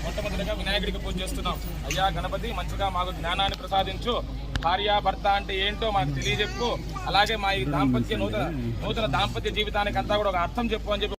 మొట్టమొదటిగా వినాయకుడికి పూజ చేస్తున్నాం. అయ్యా గణపతి, మంచిగా మాకు జ్ఞానాన్ని ప్రసాదించు. భార్యాభర్త అంటే ఏంటో మాకు తెలియజెప్పు. అలాగే మా ఈ దాంపత్య నూతన దాంపత్య జీవితానికి అంతా కూడా ఒక అర్థం చెప్పు అని చెప్పి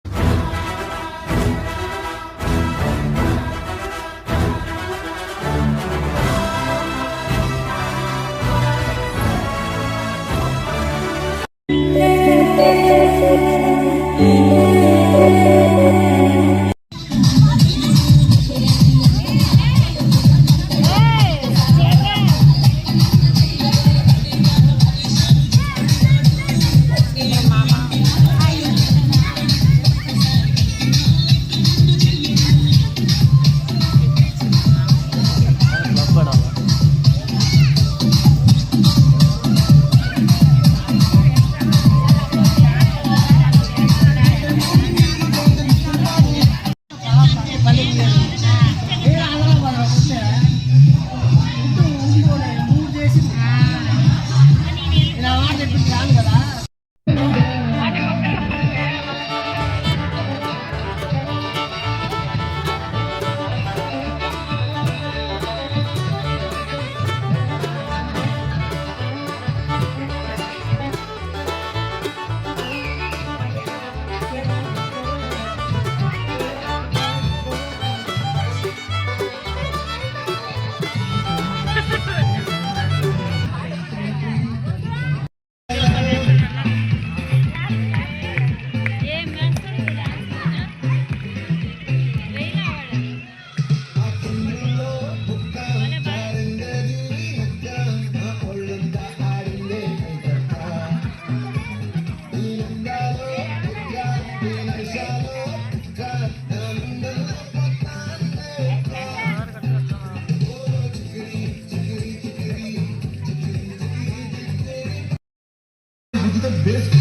the best.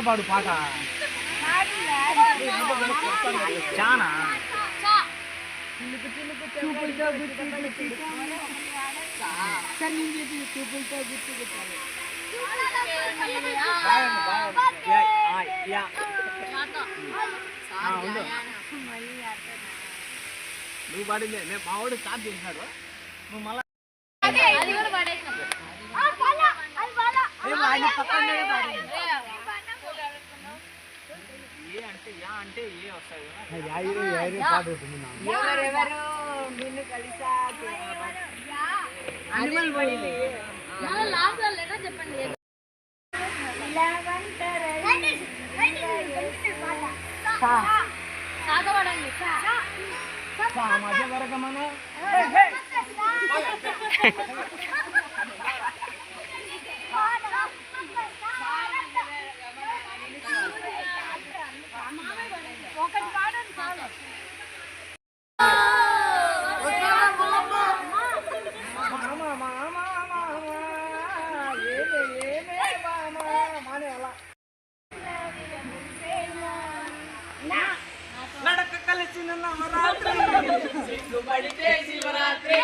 పాడు పాట చానా చూపులతో నువ్వు పాడిందే మా వాడు స్టార్ట్ చేసినాడు నువ్వు మళ్ళా ఏ అంటే యా అంటే ఏ వస్తాయి మధ్య వరకు మన సిగ్గుపడితే శివరాత్రి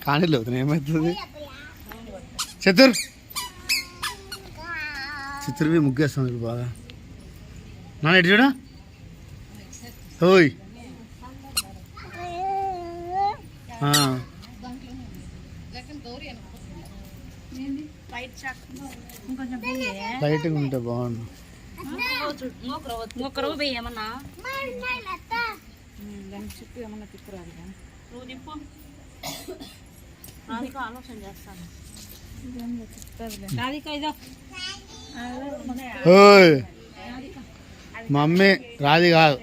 కానీ లేదు ఏమవుతుంది చిత్రవి ముగ్గేస్తాం ఇప్పుడు బాగా నాన్న ఎటు చూడ ఓయ్ లైట్గా ఉంటే బాగుండు ఏమన్నా చుట్టూ ఏమన్నా తిప్పురాదు నువ్వు తిప్పు రాధిక ఆలోచన చేస్తాను రాధిక ఇదో ఓయ్ మమ్మీ రాది కాదు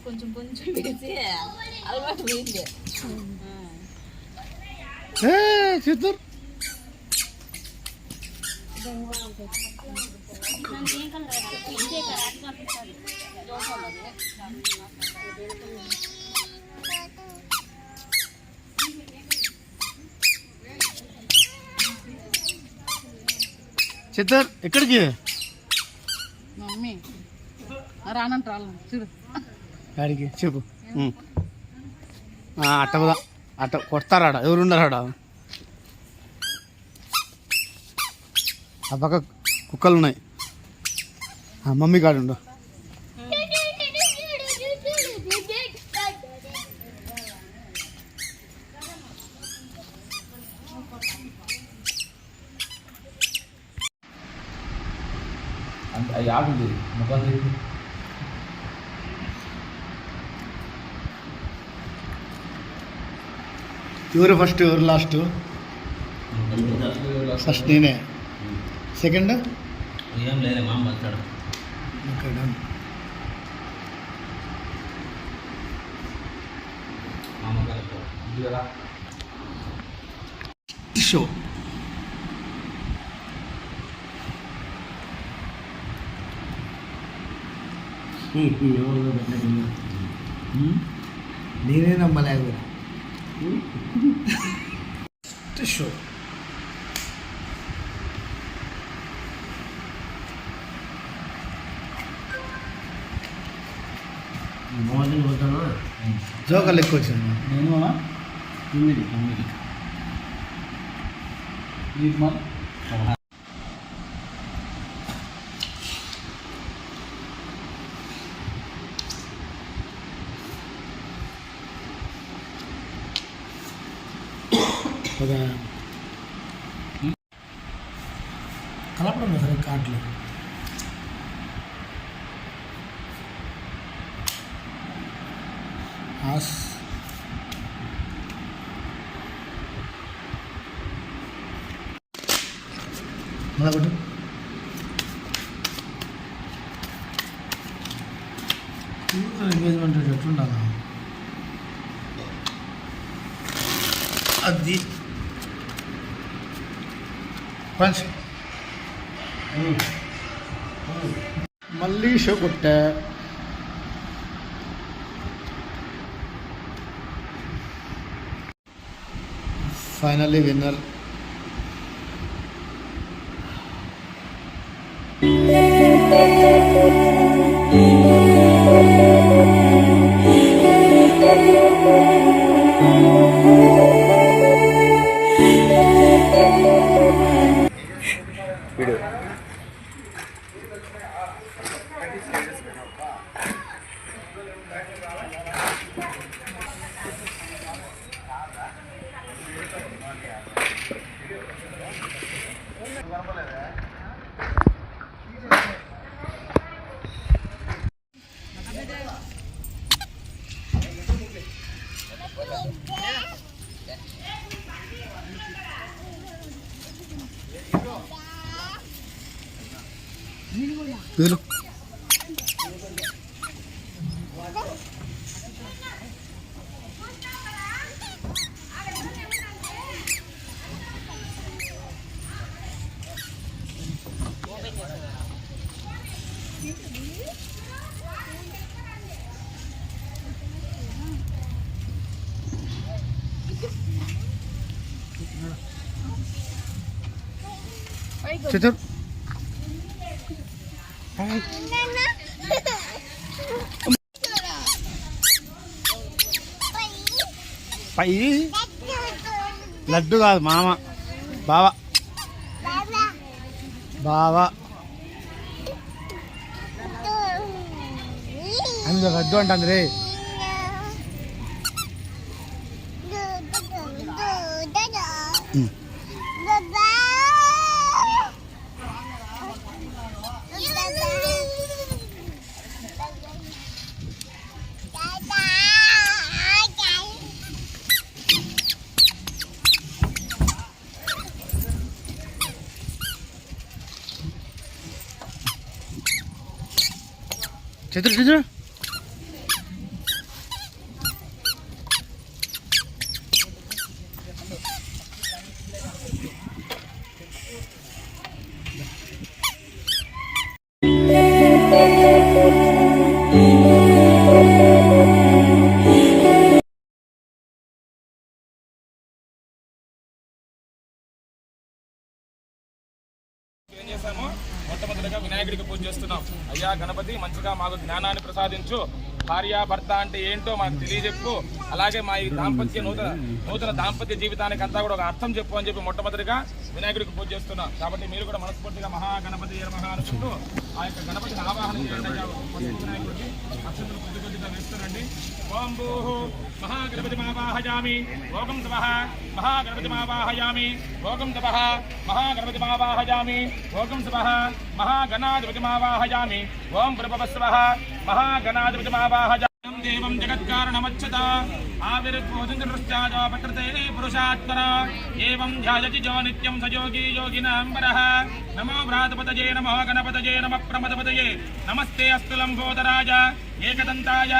కొంచెం కొంచెం వేసి అలవాటు పోయింది చిత్తూరు చిత్తూరు ఎక్కడికి మమ్మీ రానంట చూడు గాడికి చెప్పు అట్టదా అట్ట కొడతారాడ ఎవరున్నారాడా ఆ పక్క కుక్కలు ఉన్నాయి మమ్మీ కాడుండు ఆగుంది ఎవరు ఫస్ట్ ఎవరు లాస్ట్ ఫస్ట్ నేనే సెకండ్ ఏం లేదు మామ వస్తాడు ఓకే డన్ షో నేనే నమ్మలేదు షో జోకర్లు ఎక్కువ వచ్చాను నేను 9 కలపడం సరే కావట్లేదు మొదలు ఎంగేజ్మెంట్ ఎట్లుండాలా అది పంచ్ మళ్ళీ షో కొట్టా ఫైనల్లీ విన్నర్ వీళ్ళు చతుర్ పై లడ్డు కాదు మామ బావా బావా అందులో లడ్డు అంటుంది రే చతుర్ చతుర్ ఏం చేశాము? మొట్టమొదటిగా వినాయకుడికి పూజ చేస్తున్నాం. అయ్యా గణపతి మంచిగా మాకు జ్ఞానాన్ని ప్రసాదించు. భార్యాభర్త అంటే ఏంటో మాకు తెలియజెప్పు. అలాగే మా ఈ దాంపత్య నూతన దాంపత్య జీవితానికి అంతా కూడా ఒక అర్థం చెప్పు అని చెప్పి మొట్టమొదటిగా వినాయకుడికి పూజ చేస్తున్నాం. కాబట్టి మీరు కూడా మనస్ఫూర్తిగా మహాగణపతి నమః అనుకుంటూ ఆ యొక్క గణపతిని ఆవాహన చేయండి. వినాయకుడికి అక్షంతలు కొద్ది కొద్దిగా వేస్తారండి. ఓం భూః మహాగణపతిమావాహయామి ఓం తపః మహాగణపతిమావాహయామి ఓం తపః మహాగణపతిమావాహయామి ఓం తపః మహాగణాధిపతిమావాహయామి ఓం ప్రభవస్వః మహాగణాధిపతిమావాహయామి దేవం జగత్కారణమచ్చత ఆవిర్భూతిర్దృష్టాజో పట్రతే పురుషాత్మన ఏవం ధ్యాయతి జో నిత్యం సయోగి యోగినాంబరః నమో భ్రాతపతయే నమో గణపతయే నమః ప్రమదపతయే నమస్తే అస్తు లంబోదరాయ ఏకదంతాయ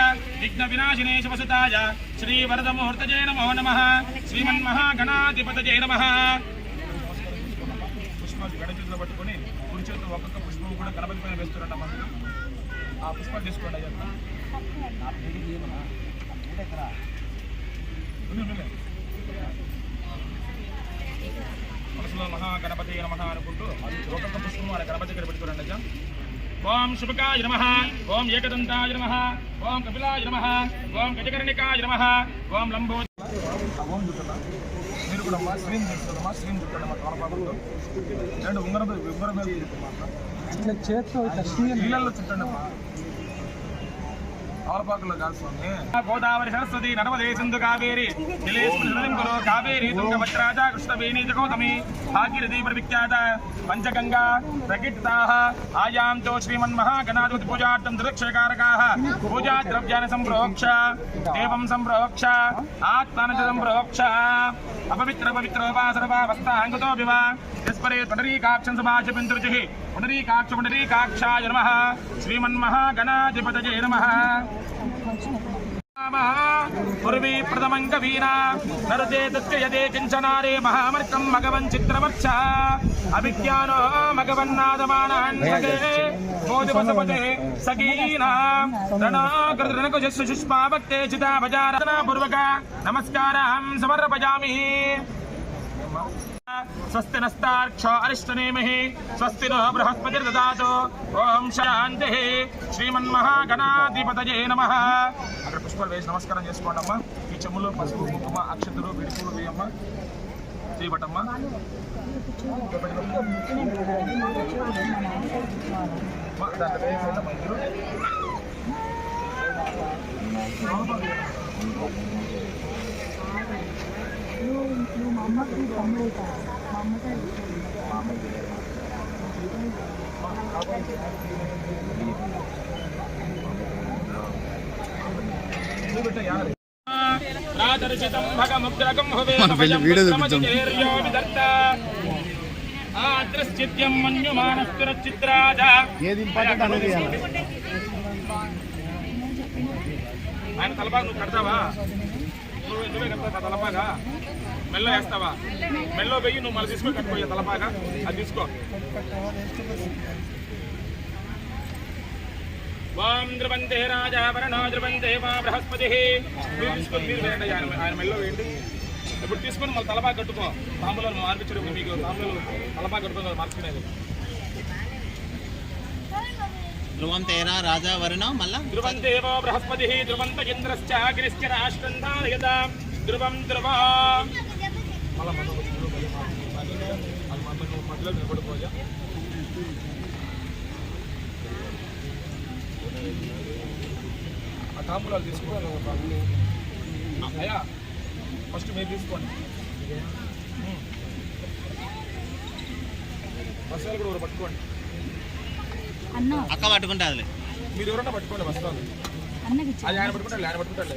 విఘ్న వినాశినే శివసుతాయ శ్రీవరదమూర్తయే నమో నమః శ్రీమన్మహాగణాధిపతయే నమః. పుష్పాలు గణచేతులు పట్టుకొని కుడి చేతులు ఒక్కొక్క పుష్పం కూడా గణపతి పైన వేస్తున్నట్ట మనం ఆ పుష్పాలు తీసుకోండి. అయ్యా మనసులో మహాగణపతి నమః అనుకుంటూ ఒక్కొక్క పుష్పం వాళ్ళ గణపతి దగ్గర పెట్టుకోండి. అయ్యా ఓం శుభకాయ నమః ఓం ఏకదంతాయ నమః ఓం కపిలాయ నమః ఓం గజకర్ణికాయ నమః ఓం లంబో ఓం చుట్టమ్మా. మీరు కూడా అమ్మా స్క్రీన్ తీసుకోమ్మా. స్క్రీన్ చుట్టండి మా తోలపాకంతో రెండు ఉంగరం మీద చేతితో నీళ్ళల్లో చుట్టండి అమ్మా. గోదావరి సరస్వతి నర్మదే సింధు కావేరి జలేస్మిలో కావేరి తుంగభద్రాజ కృష్ణవేణి జగౌతమి భాగీరథి ప్రవిఖ్యాత పంచగంగా ప్రకీర్తితాః ఆయాంతో శ్రీమన్మహాగణాధిపతి పూజార్థం దురక్షకారకాః పూజా ద్రవ్యాన్ని సంప్రోక్ష దేవం సంప్రోక్ష ఆత్మాన సంప్రోక్ష అపవిత్ర పవిత్రోపాసరవావస్థాంగతో వివ యస్పరే పునరీకాక్షం సమాజపింతురుచిః పునరీకాక్షాయ నమః శ్రీమన్మహాగణాధిపతయే నమః. పూర్వీ ప్రథమం కవీనా నరతే తత్యయతే కించనారే మహామర్కం మగవన్ చిత్రవర్చ అభిజ్ఞానో మగవన్నాదమానాన్ సగే బోధిపసపతే సగీనాం రణాకృతనకుజస్సు సుష్మాభక్తే చితాభజారతనా పూర్వక నమస్కారం సమర్పయామి. స్వస్తి నస్తార్క్షో అరిష్టనేమిః స్వస్తి నో బృహస్పతిర్దదాతు ఓం శాంతిః శ్రీమన్మహాగణాధిపతయే నమః. అక్కడ పుష్పాలు వేసి నమస్కారం చేసుకోండి అమ్మా. ఈ చెమ్ములో పసుపు కుంకుమ అక్షతలు విడిపూలు వేయమ్మా. చేయబట్టమ్మా. నువ్వు మా అమ్మకి తమ్ముడు మా అమ్మకి రాదర్శితం భగముగ్రకం హవే వీడియో చూపించాం. ఆదృశ్చిత్యం మన్యుమానస్తురచిత్రాజ. ఏది ఇంపార్టెంట్ అనేది ఆయన తలపాగా నువ్వు కడతావా? నువ్వే కడతావా తలపాగా? మెల్లో వేస్తావా? మెల్లో వెయ్యి నువ్వు మళ్ళీ తీసుకో, కట్టుకోయా తలపాగా, అది తీసుకో. ఓం ద్రువంతే రాజా వరణో ద్రువంతే మా బృహస్పతి. మీరు తీసుకొని మీరు వేయండి, ఆయన మెల్లో వేయండి. ఇప్పుడు తీసుకొని మళ్ళీ తలపాగా కట్టుకో. తాంబూలో మార్పించడం మీకు తాంబూలో తలపాగా కట్టుకో మార్చుకునేది. ధ్రువం తేరా రాజా వరుణం మళ్ళా ధ్రువందేవో బృహస్పతి ధ్రువంత ఇంద్రశ్చ అగ్నిశ్చ రాష్ట్రంధారయతాం ధ్రువం ధ్రువా. మధ్యలో నిలబడిపోయా. ఆ తాంబూలాలు తీసుకోవాలి అయ్యా. ఫస్ట్ మీరు తీసుకోండి. బస్సాలు కూడా పట్టుకోండి. అక్క పట్టుకుంటాది. మీరు ఎవరన్నా పట్టుకోండి బస్సాలు. అది ఆయన పట్టుకుంటాడు, ఆయన పట్టుకుంటాడు.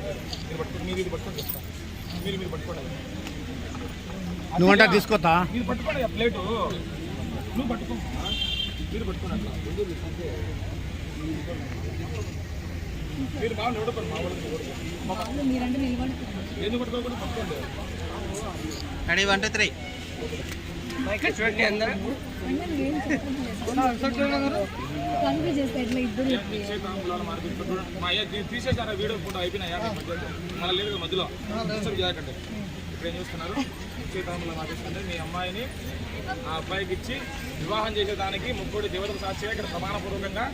మీరు పట్టుకోండి, మీరు ఇది పట్టుకొని చెప్తా. మీరు పట్టుకోండి. నువ్వంటా తీసుకోతా. మీరు పట్టుకోండి ప్లేటు. నువ్వు పట్టుకో, మీరు పట్టుకోండి. అట్లా మీరు బాగా నిలబడుకోండి. మా వాళ్ళకి ఎందుకు పట్టుకోకుండా పట్టుకోండి. రెడీ 1 2 3 తీసేసారా? వీడియో ఫోటో అయిపోయినాయా? మళ్ళీ లేదు మధ్యలో చేయకండి. ఇప్పుడు ఏం చూస్తున్నారు? నిశ్చయితాంబూలం మార్పిస్తుంటే మీ అమ్మాయిని ఆ అబ్బాయికి ఇచ్చి వివాహం చేసేదానికి ముగ్గురు దేవతల సాక్షిగా ఇక్కడ ప్రమాణపూర్వకంగా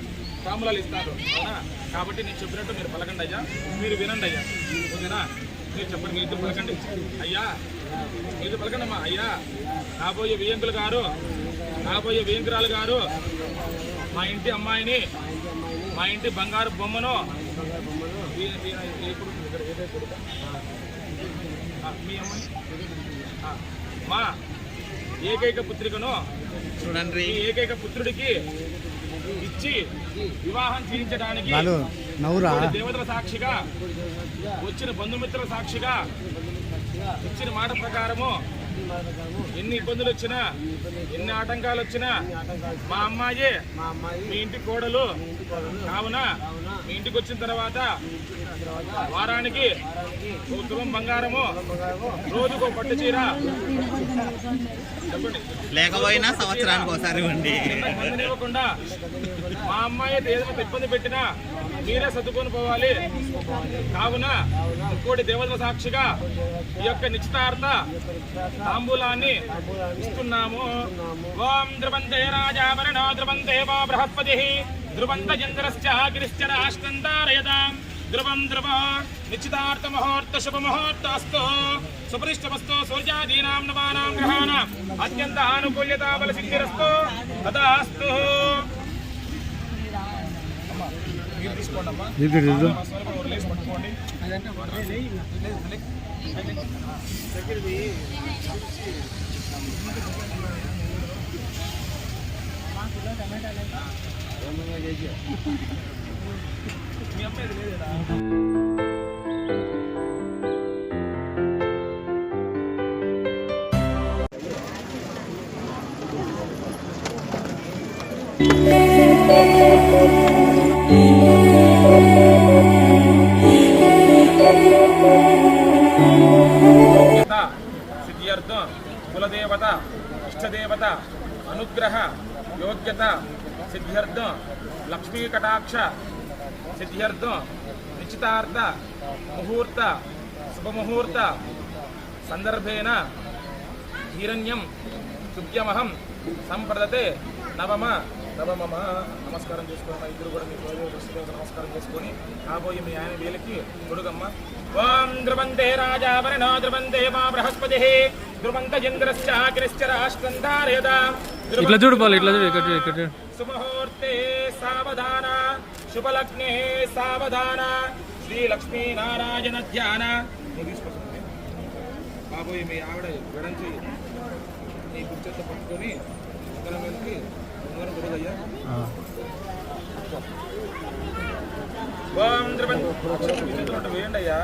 తాంబూలాలు ఇస్తారు అవునా? కాబట్టి నేను చెప్పినట్టు మీరు పలకండి అయ్యా, మీరు వినండి అయ్యా, ఓకేనా? మీరు చెప్పండి, మీ ఇద్దరు పలకండి అయ్యా, మీ ఇద్దరు పలకండి అమ్మా. అయ్యా, రాబోయే వియంకులు గారు, రాబోయే వియంకురాలు గారు మా ఇంటి అమ్మాయిని, మా ఇంటి బంగారు బొమ్మను మీ అమ్మాయి మా ఏకైక పుత్రికను చూడండి, ఈ ఏకైక పుత్రుడికి ఇచ్చి వివాహం చేయించడానికి దేవతల సాక్షిగా, వచ్చిన బంధుమిత్రుల సాక్షిగా ఇచ్చిన మాట ప్రకారము ఎన్ని ఇబ్బందులు వచ్చినా, ఎన్ని ఆటంకాలు వచ్చినా మా అమ్మాయి మీ ఇంటి కోడలు కావున మీ ఇంటికి వచ్చిన తర్వాత వారానికి ఒక తులం బంగారము, రోజుకో పట్టు చీర, చెప్పండి, లేకపోయినా సంవత్సరానికి ఒకసారి ఇవ్వండి. ఇవ్వకుండా మా అమ్మాయి ఏదైనా ఇబ్బంది పెట్టినా మీరే సర్దుకొని పోవాలి. కావున ఇంకోటి దేవతల సాక్షిగా ఈ యొక్క నిశ్చితార్థ తాంబూలాన్ని ఇస్తున్నాము. ఓం ధ్రువంతే రాజావరణో ధ్రువంతే వా బృహస్పతి ధ్రువంత చంద్రశ్చ గిరిశ్చ రాష్ట్రంధారయతాం ధ్రువం ధ్రువ నిశ్చితార్థ ముహూర్త శుభ ముహూర్తస్తు సుపరిష్టమస్తు సూర్యాదీనాం నవానాం గ్రహాణాం అత్యంత ఆనుకూల్యతా బల సిద్ధిరస్తు తదాస్తు. మీరు తీసుకోండి అమ్మా, వదిలేసి పట్టుకోండి. మీ అమ్మాయి లేదేదా? సిద్ధ్యర్థం కులదేవత ఇష్టదేవత అనుగ్రహ యోగ్యత సిద్ధ్యర్థం లక్ష్మీ కటాక్ష సిద్ధ్యర్థం నిశ్చితార్థ ముహూర్త శుభముహూర్త సందర్భేన హిరణ్యం తుభ్యమహం సంప్రదతే నవమ. నమస్కారం చేసుకోండి. ఇద్దరు కూడా మీ నమస్కారం చేసుకొని కాబోయే మీ ఆయన వేలకి తొడుగమ్మ. ఓం ధ్రువంతే రాజావరణో ధ్రువంతే మా బృహస్పతి ధ్రువంత చంద్రశ్చ అగ్నిశ్చ రాష్ట్రంధారయతాం ఇట్లా చూడు, ఇట్లా చూడు. సుముహూర్తే సావధాన శుభలగ్నే సావధాన శ్రీ లక్ష్మీ నారాయణ ధ్యాన. కాబోయే మీ ఆవిడ వెడంచి ఈ కుర్చీతో పట్టుకొని ఉత్తరం వెళ్ళి ఓం వేయండియ్యా.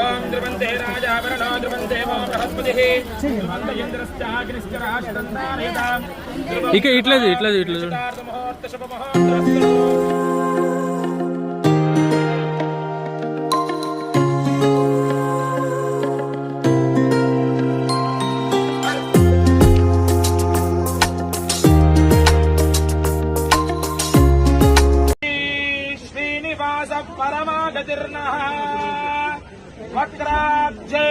ఓం ధ్రువంతే రాజాభరణో ధ్రువంతే వో బృహస్పతిః ధ్రువంత ఇంద్రశ్చాగ్నిశ్చ రాష్ట్రంతానేతాం ఇక ఇట్లా చూడు. ముహూర్త శుభ ముహూర్తస్తు. परमागतिर्नः वक्राब्जे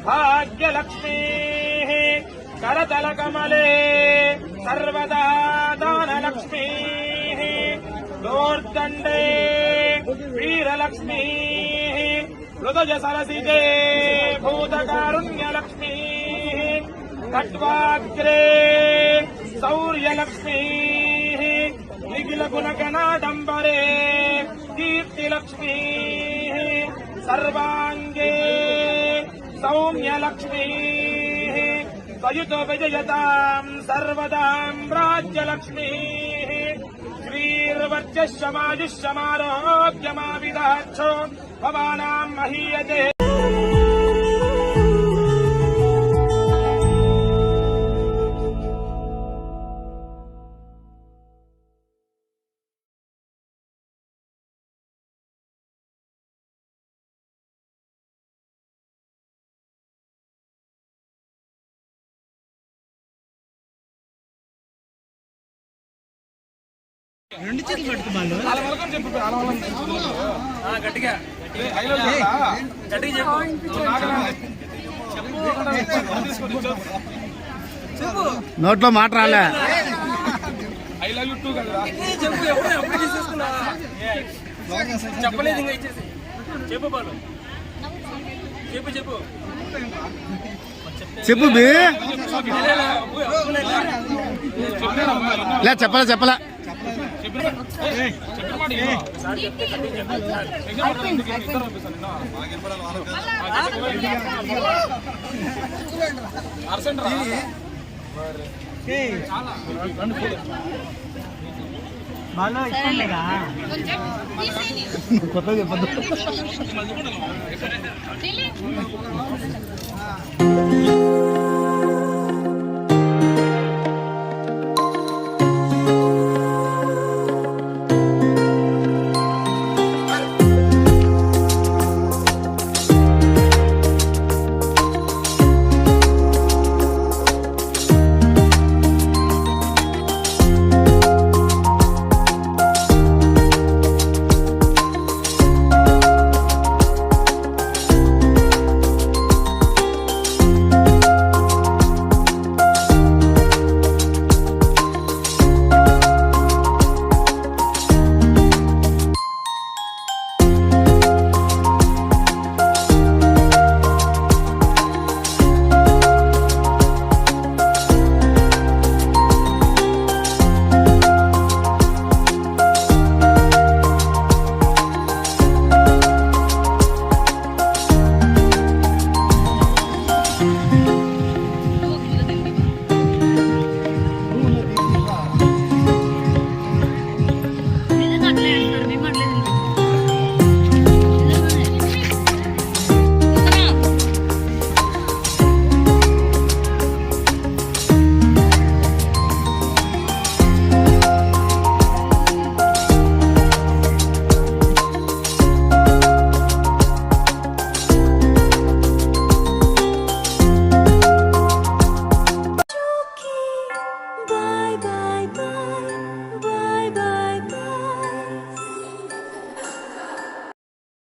भाग्यलक्ष्मीः करतलकमले सर्वदा दानलक्ष्मीः दोर्दण्डे वीरलक्ष्मीः हृदयसरसिजे भूतकारुण्यलक्ष्मीः कट्वाग्रे शौर्यलक्ष्मीः निखिलगुणगणाडम्बरे कीर्तिलक्ष्मीः सर्वाङ्गे सौम्यलक्ष्मीः सयुतो विजयताम् सर्वदाम् राज्यलक्ष्मीः श्रीर्वर्चस्वमायुष्यमारोग्यमाविदाच्छो भवानाम् महीयते. రెండు చేతులు పట్టుకోవాలి. గట్టిగా నోట్లో మాట రాలే. ఐ లవ్ యూ టూ కదా చెప్పలేదు ఇంకా ఇచ్చేసి చెప్పు బాలు చెప్పు చెప్పు బి లే చెప్పలే కొత్త చెప్పద్దు.